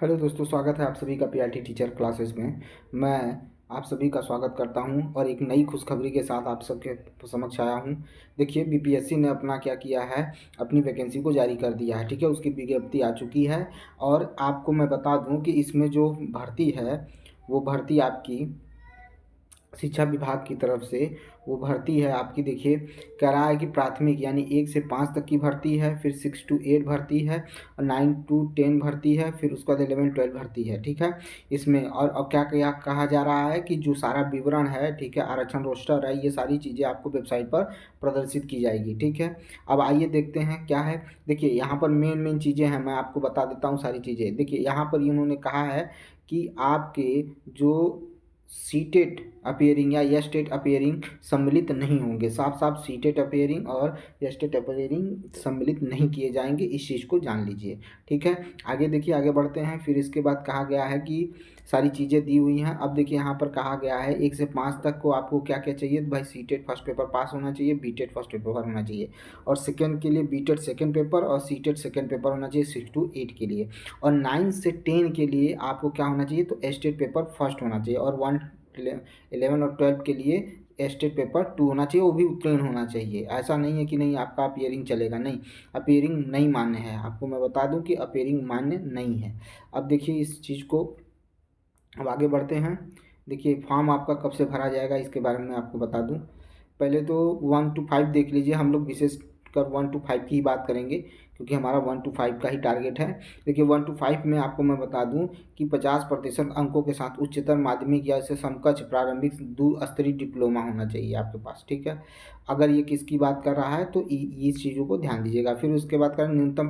Hello दोस्तों, स्वागत है आप सभी का पीआरटी टीचर क्लासेस में। मैं आप सभी का स्वागत करता हूं और एक नई खुशखबरी के साथ आप सबके समक्ष आया हूं। देखिए, बीपीएससी ने अपना क्या किया है, अपनी वैकेंसी को जारी कर दिया है। ठीक है, उसकी विज्ञप्ति आ चुकी है और आपको मैं बता दूं कि इसमें जो भर्ती है वो भर्ती आपकी शिक्षा विभाग की तरफ से वो भर्ती है आपकी। देखिए, कह रहा है कि प्राथमिक यानी 1 से 5 तक की भर्ती है, फिर 6 to 8 भर्ती है और 9 to 10 भर्ती है, फिर उसके बाद 11-12 भर्ती है। ठीक है, इसमें और क्या क्या कहा जा रहा है कि जो सारा विवरण है, ठीक है, आरक्षण रोस्टर है, ये सारी चीज़ें आपको वेबसाइट पर प्रदर्शित की जाएगी। ठीक है, अब आइए देखते हैं क्या है। देखिए, यहाँ पर मेन चीज़ें हैं, मैं आपको बता देता हूँ सारी चीज़ें। देखिए, यहाँ पर इन्होंने कहा है कि आपके जो सीटेट अपियरिंग या यस्टेट अपियरिंग सम्मिलित नहीं होंगे। साफ साफ सीटेट अपियरिंग और यस्टेट अपियरिंग सम्मिलित नहीं किए जाएंगे, इस चीज़ को जान लीजिए। ठीक है, आगे देखिए, आगे बढ़ते हैं। फिर इसके बाद कहा गया है कि सारी चीज़ें दी हुई हैं। अब देखिए, यहाँ पर कहा गया है 1 से 5 तक को आपको क्या क्या चाहिए। भाई, सीटेट फर्स्ट पेपर पास होना चाहिए, बीटेट फर्स्ट पेपर होना चाहिए, और सेकेंड के लिए बीटेट सेकेंड पेपर और सीटेट सेकेंड पेपर होना चाहिए 6 to 8 के लिए। और 9 से 10 के लिए आपको क्या होना चाहिए, तो एस्टेट पेपर फर्स्ट होना चाहिए, और 11 और 12 के लिए एस्टेट पेपर 2 होना चाहिए, वो भी उत्तीर्ण होना चाहिए। ऐसा नहीं है कि नहीं आपका अपियरिंग चलेगा, नहीं, अपियरिंग नहीं मान्य है। आपको मैं बता दूं कि अपियरिंग मान्य नहीं है। अब देखिए इस चीज़ को, अब आगे बढ़ते हैं। देखिए, फॉर्म आपका कब से भरा जाएगा इसके बारे में आपको बता दूं। पहले तो 1 to 5 देख लीजिए। हम लोग विशेष कर 1 to 5 की ही बात करेंगे, क्योंकि हमारा 1 to 5 का ही टारगेट है। देखिए, 1 to 5 में आपको मैं बता दूं कि 50% अंकों के साथ उच्चतर माध्यमिक या इससे समकक्ष प्रारंभिक द्विस्तरीय डिप्लोमा होना चाहिए आपके पास। ठीक है, अगर ये किसकी बात कर रहा है तो इस चीज़ों को ध्यान दीजिएगा। फिर उसके बाद करें, न्यूनतम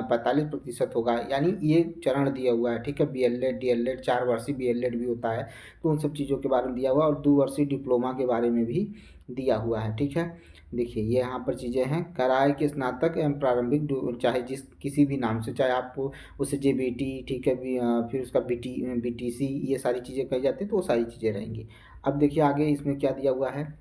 45% होगा, यानी ये चरण दिया हुआ है। ठीक है, BLED DLED 4 वर्षीय BLED भी होता है, तो उन सब चीज़ों के बारे में दिया हुआ है, और 2 वर्षीय डिप्लोमा के बारे में भी दिया हुआ है। ठीक है, देखिए ये यहाँ पर चीज़ें हैं। कराए कि स्नातक एवं प्रारंभिक चाहे जिस किसी भी नाम से, चाहे आपको उसे JBT, ठीक है, फिर उसका BTC, ये सारी चीज़ें कही जाती हैं, तो वो सारी चीज़ें रहेंगी। अब देखिए आगे इसमें क्या दिया हुआ है।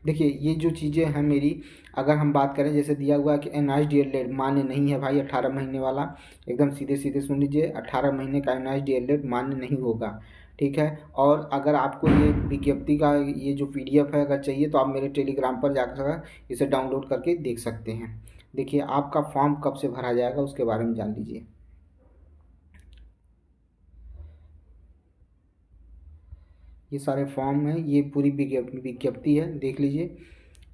देखिए, ये जो चीज़ें हैं मेरी, अगर हम बात करें, जैसे दिया हुआ है कि NIH DLED मान्य नहीं है भाई, 18 महीने वाला। एकदम सीधे सीधे सुन लीजिए, 18 महीने का NIH DLED मान्य नहीं होगा। ठीक है, और अगर आपको ये विज्ञप्ति का ये जो PDF है अगर चाहिए, तो आप मेरे टेलीग्राम पर जाकर इसे डाउनलोड करके देख सकते हैं। देखिए, आपका फॉर्म कब से भरा जाएगा उसके बारे में जान लीजिए। ये सारे फॉर्म हैं, ये पूरी विज्ञप्ति है, देख लीजिए।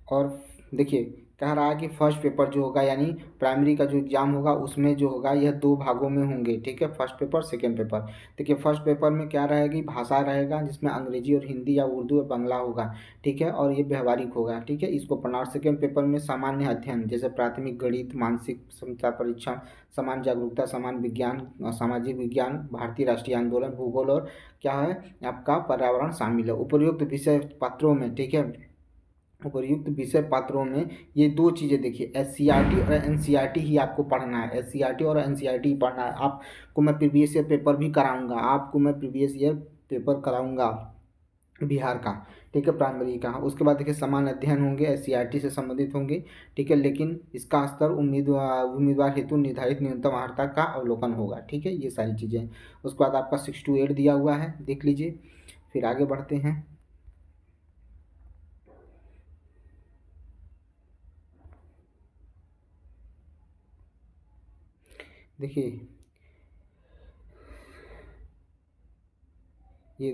और देखिए, कह रहा है कि फर्स्ट पेपर जो होगा, यानी प्राइमरी का जो एग्ज़ाम होगा, उसमें जो होगा यह 2 भागों में होंगे। ठीक है, फर्स्ट पेपर सेकेंड पेपर। देखिए, फर्स्ट पेपर में क्या रहेगी, भाषा रहेगा, जिसमें अंग्रेजी और हिंदी या उर्दू या बांग्ला होगा। ठीक है, और ये व्यवहारिक होगा। ठीक है, इसको पढ़ना। और सेकेंड पेपर में सामान्य अध्ययन, जैसे प्राथमिक गणित, मानसिक क्षमता परीक्षण, समान जागरूकता, समान विज्ञान, सामाजिक विज्ञान, भारतीय राष्ट्रीय आंदोलन, भूगोल, और क्या है आपका पर्यावरण शामिल है। उपर्युक्त विषय पत्रों में, ठीक है, उपर्युक्त विषय पत्रों में ये 2 चीज़ें देखिए, SCERT और NCERT ही आपको पढ़ना है। SCERT और NCERT ही पढ़ना है। आपको मैं प्रीवियस ईयर पेपर भी कराऊंगा, आपको मैं प्रीवियस ईयर पेपर कराऊंगा बिहार का। ठीक है, प्राइमरी का। उसके बाद देखिए, समान अध्ययन होंगे, SCERT से संबंधित होंगे। ठीक है, लेकिन इसका स्तर उम्मीदवार हेतु निर्धारित न्यूनतम अर्हता का अवलोकन होगा। ठीक है, ये सारी चीज़ें। उसके बाद आपका 6 to 8 दिया हुआ है, देख लीजिए। फिर आगे बढ़ते हैं। देखिए, ये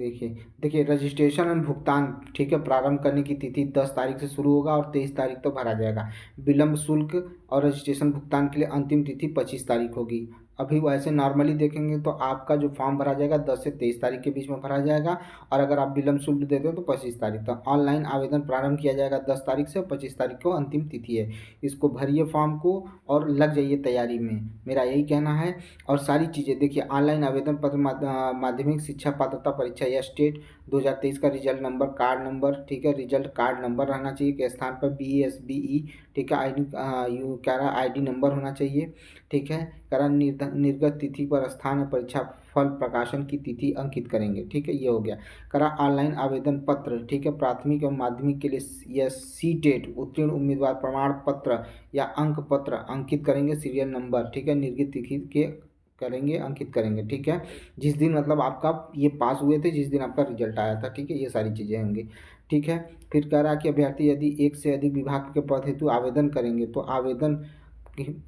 देखिए रजिस्ट्रेशन एंड भुगतान, ठीक है, प्रारंभ करने की तिथि 10 तारीख से शुरू होगा और 23 तारीख तक भरा जाएगा। विलंब शुल्क और रजिस्ट्रेशन भुगतान के लिए अंतिम तिथि 25 तारीख होगी। अभी वैसे नॉर्मली देखेंगे तो आपका जो फॉर्म भरा जाएगा 10 से 23 तारीख के बीच में भरा जाएगा, और अगर आप विलंब शुल्क देते हो तो 25 तारीख तक। ऑनलाइन आवेदन प्रारंभ किया जाएगा 10 तारीख से, और 25 तारीख को अंतिम तिथि है। इसको भरिए फॉर्म को और लग जाइए तैयारी में, मेरा यही कहना है। और सारी चीज़ें देखिए, ऑनलाइन आवेदन पत्र, माध्यमिक शिक्षा पात्रता परीक्षा या स्टेट 2023 का रिजल्ट नंबर, कार्ड नंबर, ठीक है, रिजल्ट कार्ड नंबर रहना चाहिए के स्थान पर BSBE। ठीक है, क्या रहा, ID नंबर होना चाहिए। ठीक है, कारण निर्गत तिथि पर स्थान और परीक्षा फल प्रकाशन की तिथि अंकित करेंगे। ठीक है, ये हो गया। करा ऑनलाइन आवेदन पत्र। ठीक है, प्राथमिक एवं माध्यमिक के लिए या सीटेट उत्तीर्ण उम्मीदवार प्रमाण पत्र या अंक पत्र अंकित करेंगे, सीरियल नंबर। ठीक है, निर्गत तिथि के करेंगे, अंकित करेंगे। ठीक है, जिस दिन मतलब आपका ये पास हुए थे, जिस दिन आपका रिजल्ट आया था। ठीक है, ये सारी चीज़ें होंगी। ठीक है, फिर कह रहा है कि अभ्यर्थी यदि एक से अधिक विभाग के पद हेतु आवेदन करेंगे तो आवेदन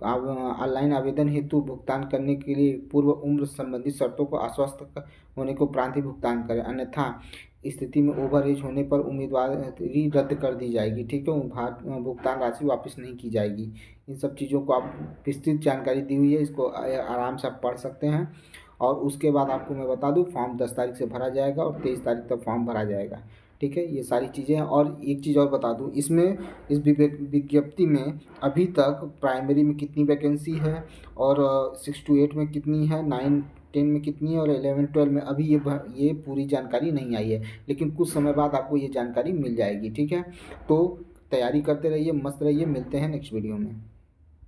ऑनलाइन आवेदन हेतु भुगतान करने के लिए पूर्व उम्र संबंधी शर्तों को आश्वस्त होने को उपरांत ही भुगतान करें, अन्यथा स्थिति में ओवर एज होने पर उम्मीदवारी रद्द कर दी जाएगी। ठीक है, भुगतान राशि वापस नहीं की जाएगी। इन सब चीज़ों को आप विस्तृत जानकारी दी हुई है, इसको आराम से आप पढ़ सकते हैं। और उसके बाद आपको मैं बता दूं, फॉर्म 10 तारीख से भरा जाएगा और 23 तारीख तक फॉर्म भरा जाएगा। ठीक है, ये सारी चीज़ें हैं। और एक चीज़ और बता दूं, इसमें इस विज्ञप्ति में अभी तक प्राइमरी में कितनी वैकेंसी है और 6 to 8 में कितनी है, 9 10 में कितनी है और 11 12 में अभी ये पूरी जानकारी नहीं आई है, लेकिन कुछ समय बाद आपको ये जानकारी मिल जाएगी। ठीक है, तो तैयारी करते रहिए, मस्त रहिए, मिलते हैं नेक्स्ट वीडियो में।